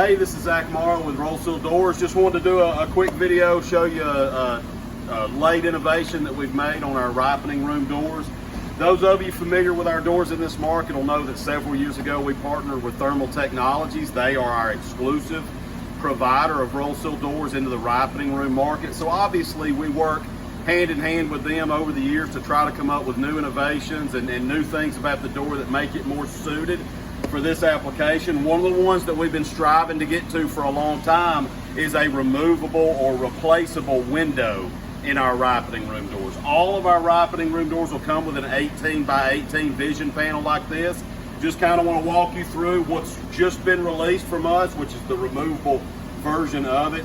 Hey, this is Zach Morrow with RollSeal Doors. Just wanted to do a quick video, show you a late innovation that we've made on our ripening room doors. Those of you familiar with our doors in this market will know that several years ago we partnered with Thermal Technologies. They are our exclusive provider of RollSeal doors into the ripening room market. So obviously we work hand in hand with them over the years to try to come up with new innovations and new things about the door that make it more suited for this application. One of the ones that we've been striving to get to for a long time is a removable or replaceable window in our ripening room doors. All of our ripening room doors will come with an 18 by 18 vision panel like this. Just kind of want to walk you through what's just been released from us, which is the removable version of it.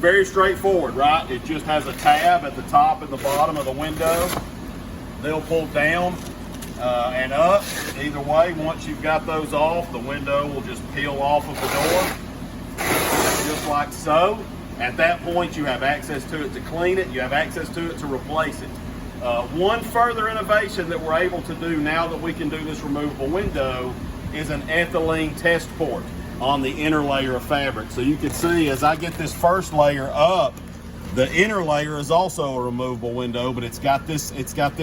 Very straightforward, right? It just has a tab at the top and the bottom of the window. They'll pull down and up. Either way, once you've got those off, the window will just peel off of the door, just like so. At that point, you have access to it to clean it, you have access to it to replace it. One further innovation that we're able to do now that we can do this removable window is an ethylene test port on the inner layer of fabric. So you can see as I get this first layer up, the inner layer is also a removable window, but it's got this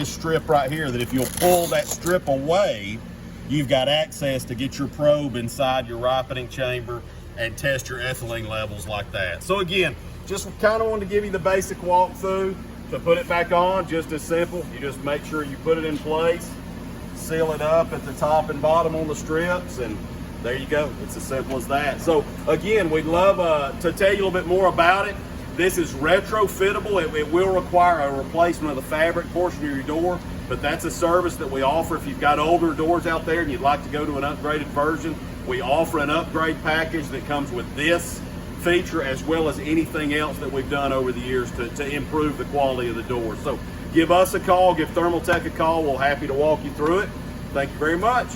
strip right here that if you'll pull that strip away, you've got access to get your probe inside your ripening chamber and test your ethylene levels like that. So again, just kind of wanted to give you the basic walkthrough. To put it back on, just as simple. You just make sure you put it in place, seal it up at the top and bottom on the strips, and there you go. It's as simple as that. So again, we'd love to tell you a little bit more about it. This is retrofittable. It will require a replacement of the fabric portion of your door, but that's a service that we offer. If you've got older doors out there and you'd like to go to an upgraded version, we offer an upgrade package that comes with this feature as well as anything else that we've done over the years to improve the quality of the door. So give us a call, give Thermal Tech a call. We're happy to walk you through it. Thank you very much.